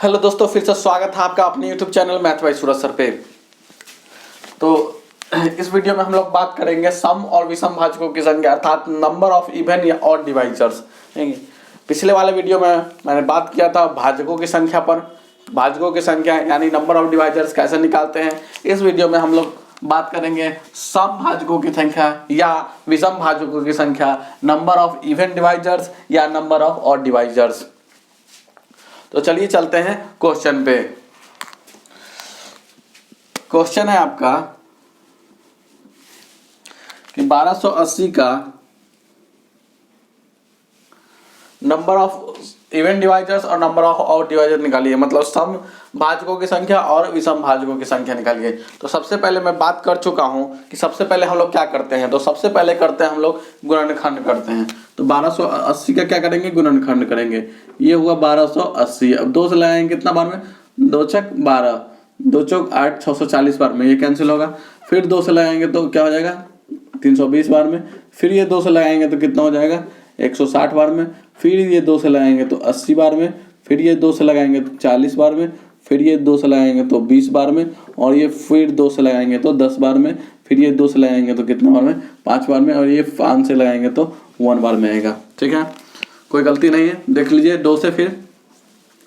Hello दोस्तों, फिर से स्वागत है आपका अपने यूट्यूब चैनल मैथ बाय सूरज सर पे। तो इस वीडियो में हम लोग बात करेंगे सम और विषम भाजकों की संख्या अर्थात नंबर ऑफ इवन या ऑड डिवाइजर्स। पिछले वाले वीडियो में मैंने बात किया था भाजकों की संख्या पर, भाजकों की संख्या यानी नंबर ऑफ डिवाइजर्स कैसे निकालते हैं। इस वीडियो में हम लोग बात करेंगे सम भाजकों की संख्या या विषम भाजकों की संख्या, नंबर ऑफ इवन डिवाइजर्स या नंबर ऑफ ऑड डिवाइजर्स। तो चलिए चलते हैं क्वेश्चन पे। क्वेश्चन है आपका कि 1280 का नंबर ऑफ इवन डिवाइजर्स और नंबर ऑफ ऑड डिवाइजर निकालिए, मतलब सम भाजकों की संख्या और विषम भाजकों की संख्या निकालिए। तो सबसे पहले मैं बात कर चुका हूं कि सबसे पहले हम लोग क्या करते हैं। तो सबसे पहले करते हैं हम लोग गुणनखंड करते हैं। तो 1280 का क्या करेंगे, गुणनखंड करेंगे। ये हुआ 1280। अब 2 से लगाएंगे कितना बार में, 2 छक 12, 2 चौक 8, 640 बार में ये कैंसिल होगा। फिर 2 से लगाएंगे तो क्या हो जाएगा, 320 बार में। फिर ये 2 से लगाएंगे तो कितना हो जाएगा, 160 बार में। फिर ये 2 से लगाएंगे तो 80 बार में। फिर ये 2 से लगाएंगे तो 40 बार में। फिर ये 2 से लगाएंगे तो 20 बार में। और ये फिर 2 से लगाएंगे तो 10 बार में। फिर ये 2 से लगाएंगे तो कितना बार में, 5 बार में। और ये 5 से लगाएंगे तो 1 बार में आएगा। ठीक है, कोई गलती नहीं है। देख लीजिए 2 से फिर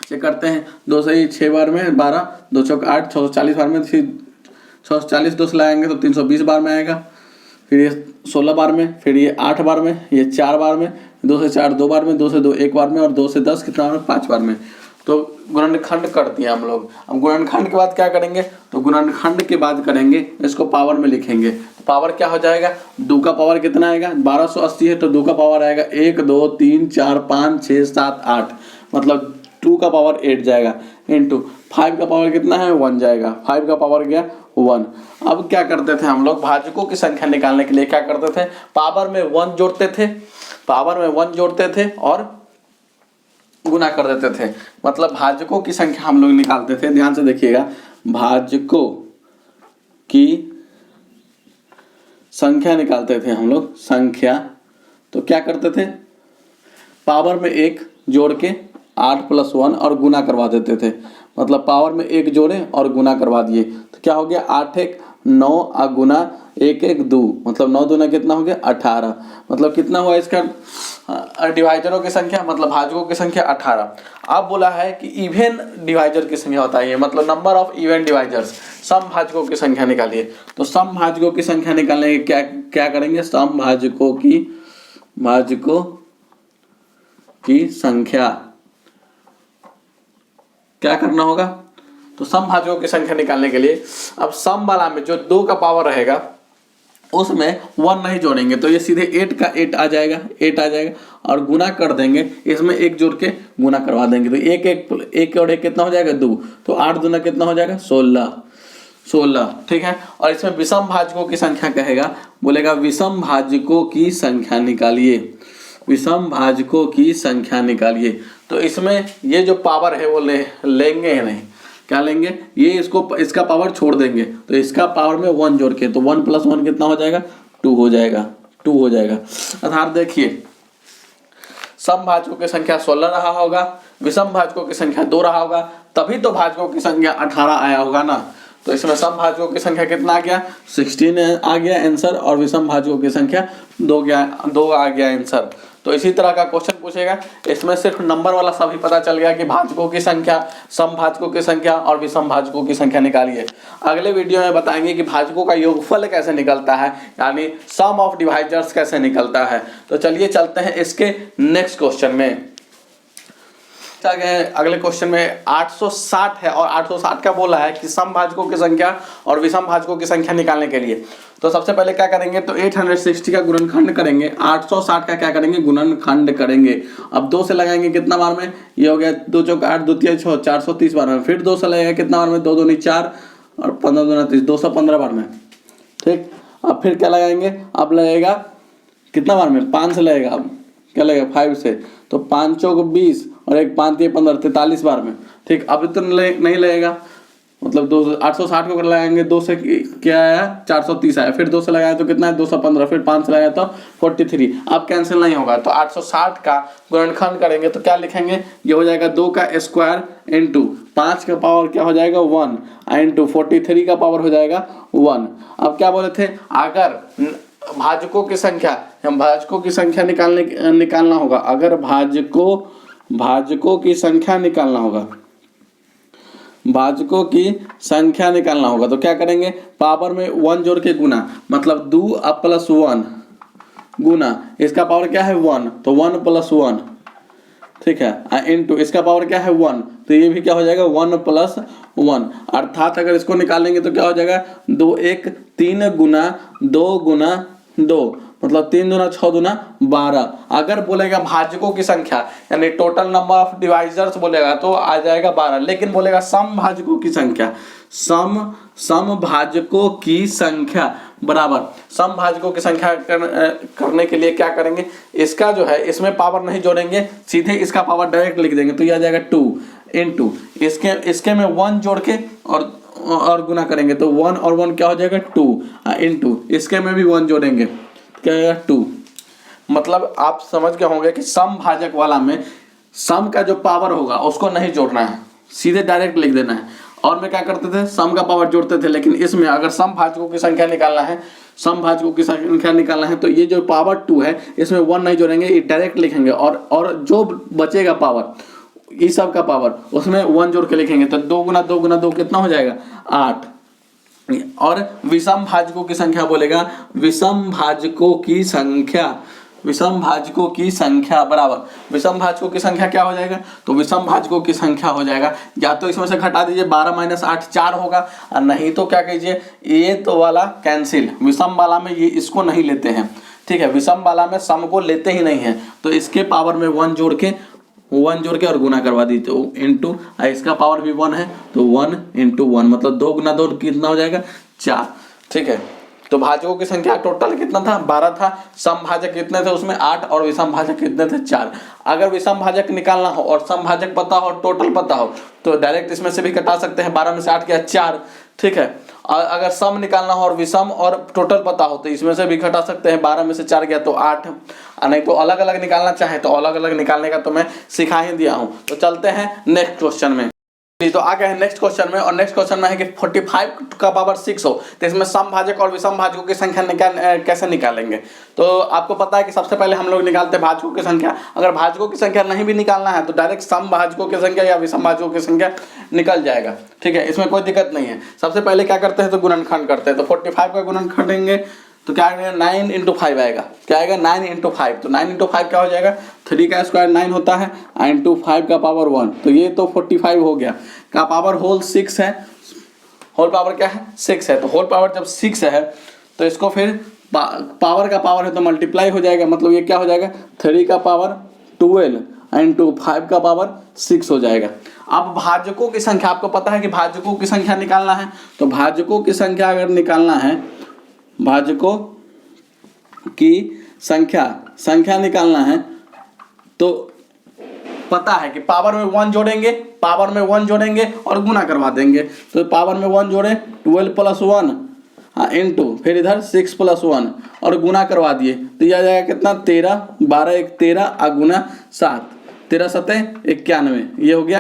चेक करते हैं। 2 से ही 6 बार में 12, 2 चौक 8, 640 बार में। फिर 640 2 से लगाएंगे तो 320 बार में आएगा। फिर ये 16 बार में। फिर ये 8 बार में। ये 4 बार में। 2 से 4 2 बार में। 2 से 2 1 बार में। और 2 से 10 कितना बार में, 5 बार में। तो गुणनखंड कर दिया हम लोग। अब गुणनखंड के बाद क्या करेंगे, तो गुणनखंड के बाद करेंगे इसको पावर में लिखेंगे। तो पावर क्या हो जाएगा, 2 का पावर कितना आएगा, 1280 है तो 2 का पावर आएगा 1 2 3 4 5 6 7 8, मतलब 2 का पावर 8 जाएगा। इंटू 5 का पावर कितना है, 1 जाएगा। 5 का पावर गया 1। अब क्या करते थे हम लोग, भाजकों की संख्या निकालने के लिए क्या करते थे, पावर में 1 जोड़ते थे, पावर में 1 जोड़ते थे और गुना कर देते थे। मतलब भाजकों की संख्या हम लोग निकालते थे। ध्यान से देखिएगा, भाजकों की संख्या निकालते थे हम लोग, संख्या। तो क्या करते थे, पावर में 1 जोड़ के 8 + 1 और गुना करवा देते थे। मतलब पावर में 1 जोड़े और गुना करवा दिए तो क्या हो गया, 8 1 9 और गुना 1 1 2, मतलब 9 दूना कितना हो गया, 18। मतलब कितना हुआ इसका डिवाइजरों की संख्या, मतलब भाजकों की संख्या 18। अब बोला है कि इवन डिवाइजर की संख्या बताइए, मतलब नंबर ऑफ इवन डिवाइजर्स, सम भाजकों की संख्या निकालिए। तो सम भाजकों की संख्या निकालने के क्या क्या करेंगे, सम भाजकों की संख्या क्या करना होगा। तो सम भाजकों की संख्या निकालने के लिए अब सम वाला में जो 2 का पावर रहेगा उसमें 1 नहीं जोड़ेंगे तो ये सीधे 8 का 8 आ जाएगा, 8 आ जाएगा। और गुना कर देंगे, इसमें 1 जोड़ के गुना करवा देंगे तो 1 1 और 1 कितना हो जाएगा, 2। तो 8 दूना कितना हो जाएगा, 16। ठीक है। और इसमें विषम भाजकों की संख्या कहेगा, बोलेगा विषम भाजकों की संख्या निकालिए, विषम भाजकों की संख्या निकालिए। तो इसमें ये जो पावर है वो लेंगे ही नहीं, क्या लेंगे, ये इसका पावर छोड़ देंगे। तो इसका पावर में 1 जोड़ के, तो 1 + 1 कितना हो जाएगा, 2 हो जाएगा, 2 हो जाएगा। अर्थात देखिए सम भाजकों की संख्या 16 रहा होगा, विषम भाजकों की संख्या 2 रहा होगा, तभी तो भाजकों की संख्या 18 आया होगा ना। तो इसमें सम भाजकों की संख्या कितना आ गया, 16 आ गया आंसर, और विषम भाजकों की संख्या 2 आ गया आंसर। तो इसी तरह का क्वेश्चन पूछेगा, इसमें सिर्फ नंबर वाला सभी पता चल गया कि भाजकों की संख्या, सम भाजकों की संख्या और विषम भाजकों की संख्या निकालिए। अगले वीडियो में बताएंगे कि भाजकों का योगफल कैसे निकलता है, यानी सम ऑफ डिवाइजर्स कैसे निकलता है। तो चलिए चलते हैं इसके नेक्स्ट क्वेश्चन में। अगले क्वेश्चन में 860 है और 860 का बोला है कि सम भाजकों की संख्या और विषम भाजकों की संख्या निकालने के लिए। तो सबसे पहले क्या करेंगे, तो 860 का गुणनखंड करेंगे, 860 का क्या करेंगे, गुणनखंड करेंगे। अब 2 से लगाएंगे कितना बार में, ये हो गया 2 चौक 8 2 3 6 430 बार में। फिर 2 से लगेगा कितना बार में, 2 दूनी 4 और 15 दूना 30, 215 बार में। ठीक, अब फिर क्या लगाएंगे, अब लगेगा कितना बार में, 5 से लगेगा। अब क्या लगेगा, 5 से, तो 5 चौक 20 और 1 5 3 15 43 बार में। ठीक, अब तो नहीं लगेगा, मतलब 860 को अगर लगाएंगे 2 से क्या आया 430 आया, फिर 2 से लगाया तो कितना है 215, फिर 5 से लगाया तो 43। अब कैंसिल नहीं होगा तो 860 का गुणनखंड करेंगे तो क्या लिखेंगे, ये हो जाएगा 2 का स्क्वायर इंटू 5 का पावर क्या हो जाएगा 1 इंटू 43 का पावर हो जाएगा 1। अब क्या बोले थे, अगर भाजकों की संख्या निकालना होगा, अगर भाजकों की संख्या निकालना होगा, भाजकों की संख्या निकालना होगा तो क्या करेंगे, पावर में 1 जोड़ के गुना, मतलब 2 प्लस 1 गुना इसका पावर क्या है 1 तो 1 प्लस 1, ठीक है, इनटू इसका पावर क्या है 1 तो ये भी क्या हो जाएगा 1 प्लस 1। अर्थात अगर इसको निकालेंगे तो क्या हो जाएगा 2 1 3 गुना 2 गुना 2, मतलब 3 दूना 6 दूना 12। अगर बोलेगा भाजकों की संख्या यानी टोटल नंबर ऑफ डिवाइजर्स बोलेगा तो आ जाएगा 12, लेकिन बोलेगा सम भाजकों की संख्या, सम भाजकों की संख्या बराबर सम भाजकों की संख्या करने के लिए क्या करेंगे, इसका जो है इसमें पावर नहीं जोड़ेंगे, सीधे इसका पावर डायरेक्ट लिख देंगे तो यह आ जाएगा 2 इंटू इसके में 1 जोड़ के और गुना करेंगे तो 1 और 1 क्या हो जाएगा 2 इंटू इसके में भी 1 जोड़ेंगे क्या आएगा 2। मतलब आप समझ गए होंगे कि सम भाजक वाला में सम का जो पावर होगा उसको नहीं जोड़ना है, सीधे डायरेक्ट लिख देना है। और में क्या करते थे, सम का पावर जोड़ते थे, लेकिन इसमें अगर सम भाजकों की संख्या निकालना है तो ये जो पावर 2 है इसमें 1 नहीं जोड़ेंगे, ये डायरेक्ट लिखेंगे और जो बचेगा पावर ये सब का पावर उसमें 1 जोड़ के लिखेंगे तो 2 गुना 2 कितना हो जाएगा 8। और विषम भाजकों की संख्या बोलेगा विषम भाजकों की संख्या बराबर विषम भाजकों की संख्या क्या हो जाएगा, तो विषम भाजकों की संख्या हो जाएगा, या तो इसमें से घटा दीजिए 12 माइनस 8 4 होगा, और नहीं तो क्या कीजिए ये तो वाला कैंसिल, विषम वाला में ये इसको नहीं लेते हैं, ठीक है, विषम वाला में सम को लेते ही नहीं है तो इसके पावर में 1 जोड़ के और गुना करवा दीजिए इंटू इसका पावर भी 1 है तो 1 इंटू 1 मतलब 2 गुना 2 कितना हो जाएगा 4, ठीक है। तो भाजकों की संख्या टोटल कितना था 12 था, सम भाजक कितने थे उसमें 8 और विषम भाजक कितने थे 4। अगर विषम भाजक निकालना हो और सम भाजक पता हो और टोटल पता हो तो डायरेक्ट इसमें से भी कटा सकते हैं, 12 में से 8 गया 4, ठीक है। और अगर सम निकालना हो और विषम और टोटल पता हो तो इसमें से भी घटा सकते हैं, 12 में से 4 गया तो 8, नहीं तो अलग अलग निकालना चाहे तो अलग अलग निकालने का तो मैं सिखा ही दिया हूँ। तो चलते हैं नेक्स्ट क्वेश्चन में। तो आ गए हैं नेक्स्ट क्वेश्चन में, और नेक्स्ट क्वेश्चन में है कि 45 का पावर 6 हो तो इसमें सम भाजक और विषम भाजकों की संख्या कैसे निकालेंगे। तो आपको पता है कि सबसे पहले हम लोग निकालते हैं भाजकों की संख्या, अगर भाजकों की संख्या नहीं भी निकालना है तो डायरेक्ट सम भाजकों की संख्या या विषम भाजकों की संख्या निकल जाएगा, ठीक है, इसमें कोई दिक्कत नहीं है। सबसे पहले क्या करते हैं तो गुणनखंड करते हैं, तो 45 का गुणनखंड करेंगे तो क्या आएगा 9 इंटू 5 आएगा, क्या आएगा 9 इंटू 5, तो 9 इंटू 5 क्या हो जाएगा 3 का स्क्वायर 9 होता है इंटू 5 का पावर 1 तो ये तो 45 हो गया, का पावर होल 6 है, होल पावर क्या है 6 है, तो होल पावर जब 6 है तो इसको फिर पावर का पावर है तो मल्टीप्लाई हो जाएगा, मतलब ये क्या हो जाएगा 3 का पावर 12 इंटू 5 का पावर 6 हो जाएगा। अब भाजकों की संख्या आपको पता है कि भाजकों की संख्या निकालना है, तो भाजकों की संख्या अगर निकालना है, भाजकों की संख्या निकालना है तो पता है कि पावर में 1 जोड़ेंगे और गुना करवा देंगे, तो पावर में 1 जोड़े 12 प्लस 1 इंटू फिर इधर 6 प्लस 1 और गुना करवा दिए तो यह आ जाएगा कितना 13, 12 1 13 गुना 7, 13 7 91, ये हो गया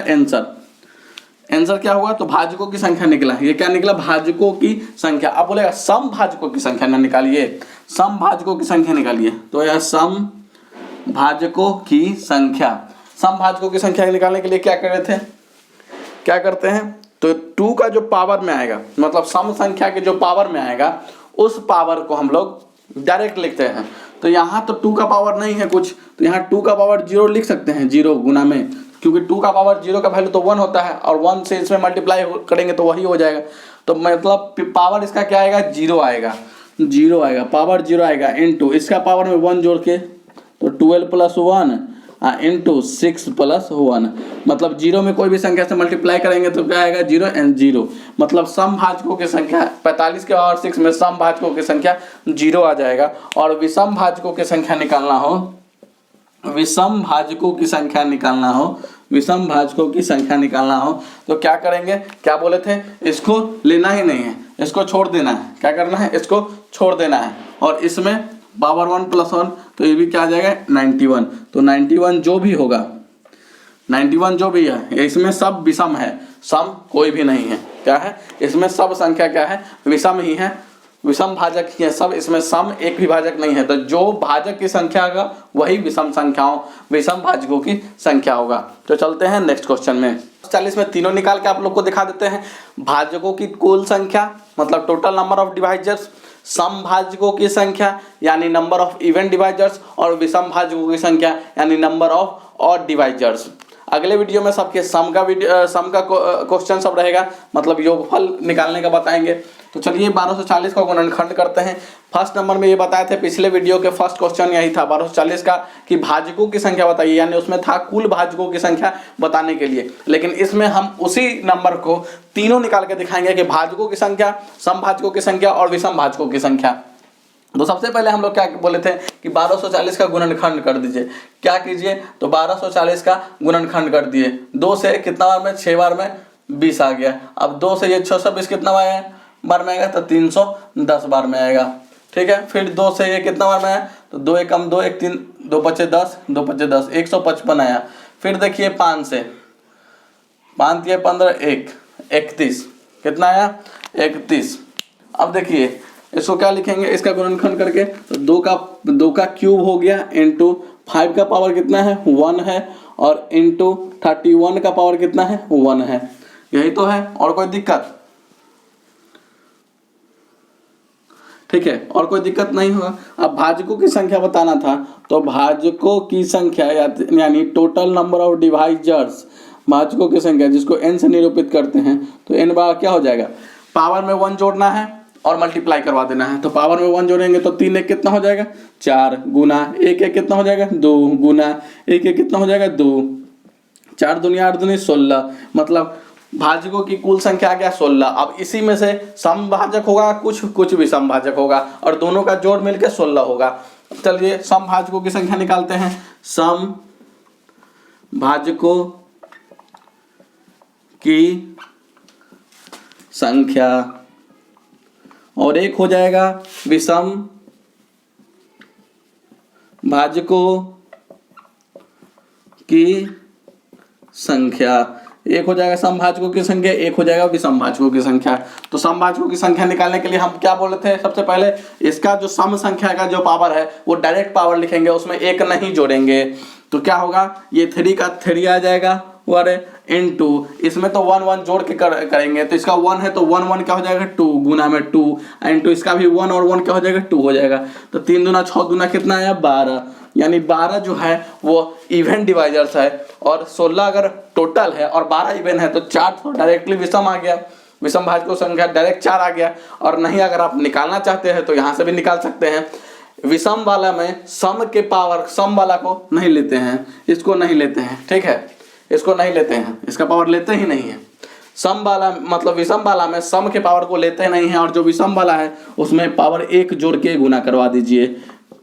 आंसर क्या हुआ, तो भाजकों की संख्या निकला, ये क्या निकला भाजकों की संख्या। अब बोलेगा सम भाजकों की संख्या ना निकालिए, सम भाजकों की संख्या निकालिए, तो यह सम भाजकों की संख्या निकालने के लिए क्या करते हैं तो 2 का जो पावर में आएगा, मतलब सम संख्या के जो पावर में आएगा उस पावर को हम लोग डायरेक्ट लिखते हैं। तो यहाँ तो 2 का पावर नहीं है कुछ, तो यहाँ 2 का पावर 0 लिख सकते हैं, 0 गुना में, क्योंकि 2 का पावर 0 का वैल्यू तो 1 होता है और 1 से इसमें मल्टीप्लाई करेंगे तो वही हो जाएगा, तो मतलब पावर इसका क्या आएगा 0 आएगा, पावर 0 आएगा इंटू इसका पावर में 1 जोड़ के तो 12 प्लस 1 इंटू 6 प्लस 1, मतलब 0 में कोई भी संख्या से मल्टीप्लाई करेंगे तो क्या आएगा 0 एंड 0, मतलब सम भाजकों की संख्या 45 के पावर 6 में सम भाजकों की संख्या 0 आ जाएगा। और विषम भाजकों की संख्या निकालना हो विषम भाजकों की संख्या निकालना हो तो क्या करेंगे, क्या बोले थे, इसको लेना ही नहीं है, इसको छोड़ देना है। क्या करना है, इसको छोड़ देना है। और इसमें पावर 1 + 1 तो ये भी क्या आ जाएगा 91। तो 91 जो भी होगा, 91 जो भी है, इसमें सब विषम है, सम कोई भी नहीं है। क्या है, इसमें सब संख्या क्या है, विषम ही है, विषम भाजक ही है सब, इसमें सम एक भी भाजक नहीं है। तो जो भाजक की संख्या होगा वही विषम संख्याओं, विषम भाजकों की संख्या होगा। तो चलते हैं नेक्स्ट क्वेश्चन में। 40 में तीनों निकाल के आप लोग को दिखा देते हैं। भाजकों की कुल संख्या मतलब टोटल नंबर ऑफ डिवाइजर्स, सम भाजकों की संख्या यानी नंबर ऑफ इवन डिवाइजर्स, और विषम भाजकों की संख्या यानी नंबर ऑफ ऑड डिवाइजर्स। अगले वीडियो में सबके सम का क्वेश्चन सब रहेगा, मतलब योगफल निकालने का बताएंगे। तो चलिए 1240 का गुणनखंड करते हैं। फर्स्ट नंबर में ये बताए थे, पिछले वीडियो के फर्स्ट क्वेश्चन यही था 1240 का, कि भाजकों की संख्या बताइए, यानी उसमें था कुल भाजकों की संख्या बताने के लिए। लेकिन इसमें हम उसी नंबर को तीनों निकाल के दिखाएंगे कि भाजकों की संख्या, सम भाजकों की संख्या और विषम भाजकों की संख्या। तो सबसे पहले हम लोग क्या बोले थे कि 1240 का गुणनखंड कर दीजिए। क्या कीजिए, तो 1240 का गुणनखंड कर दिए। 2 से कितना बार में, 6 बार में 20 आ गया। अब 2 से ये 620 कितना बार में आएगा, तो 310 बार में आएगा। ठीक है, फिर 2 से ये कितना बार में आया, तो 2 × 2 = 3, 2 × 5 = 10, 2 × 5 = 10, 155 आया। फिर देखिए 5 से 5 × 15 1, 31 कितना आया, 31। अब देखिए इसको क्या लिखेंगे, इसका गुणनखंड करके, तो 2 का क्यूब हो गया इंटू 5 का पावर कितना है 1 है, और इंटू 31 का पावर कितना है 1 है। यही तो है, और कोई दिक्कत, ठीक है, और कोई दिक्कत नहीं होगा। अब भाजकों की संख्या बताना था, तो भाजकों की संख्या यानी टोटल नंबर ऑफ डिवाइजर्स, भाजकों की संख्या जिसको n से निरूपित करते हैं, तो n बार क्या हो जाएगा, पावर में 1 जोड़ना है और मल्टीप्लाई करवा देना है। तो पावर में 1 जोड़ेंगे तो 3 × 1 कितना हो जाएगा 4, गुना 1 × 1 कितना हो जाएगा 2, गुना 1 × 1 कितना हो जाएगा 2, 4 दूनी 8 दूनी 16, मतलब भाजकों की कुल संख्या आ गया 16। अब इसी में से सम भाजक होगा कुछ विषम भाजक होगा, और दोनों का जोड़ मिलकर 16 होगा। चलिए सम भाजकों की संख्या निकालते हैं। सम भाजकों की संख्या, और एक हो जाएगा विषम भाजकों की संख्या, एक हो जाएगा सम भाजकों की संख्या, एक हो जाएगा विषम भाजकों की संख्या। तो सम भाजकों की संख्या निकालने के लिए हम क्या बोले थे, सबसे पहले इसका जो सम संख्या का जो पावर है वो डायरेक्ट पावर लिखेंगे, उसमें एक नहीं जोड़ेंगे। तो क्या होगा, ये 3 का 3 आ जाएगा, और इंटू इसमें तो 1 1 जोड़ के करेंगे, तो इसका 1 है तो 1 1 क्या हो जाएगा 2, गुना में 2, इंटू इसका भी 1 और 1 क्या हो जाएगा 2 हो जाएगा। तो 3 दूना 6 दूना कितना आया 12, यानी 12 जो है वो इवन डिवाइजर्स है, और 16 अगर टोटल है और 12 इवन है, तो 4 तो डायरेक्टली विषम आ गया, विषम भाजकों संख्या डायरेक्ट 4 आ गया। और नहीं अगर आप निकालना चाहते हैं तो यहाँ से भी निकाल सकते हैं। विषम वाला में सम के पावर, सम वाला को नहीं लेते हैं, इसको नहीं लेते हैं, ठीक है, इसको नहीं लेते हैं, इसका पावर लेते ही नहीं है। सम वाला मतलब विषम वाला में सम के पावर को लेते नहीं है, और जो विषम वाला है उसमें पावर 1 जोड़ के गुना करवा दीजिए।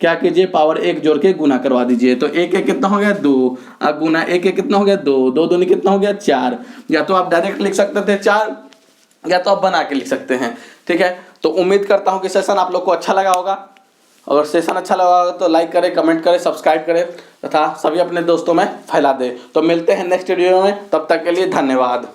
क्या कीजिए, पावर 1 जोड़ के गुना करवा दीजिए। तो 1 1 कितना हो गया 2, अब गुना 1 1 कितना हो गया 2, 2 दूनी कितना हो गया 4। या तो आप डायरेक्ट लिख सकते थे 4, या तो आप बना के लिख सकते हैं, ठीक है। तो उम्मीद करता हूँ कि सेशन आप लोग को अच्छा लगा होगा। अगर सेशन अच्छा लगा होगा तो लाइक करें, कमेंट करें, सब्सक्राइब करें तथा सभी अपने दोस्तों में फैला दें। तो मिलते हैं नेक्स्ट वीडियो में, तब तक के लिए धन्यवाद।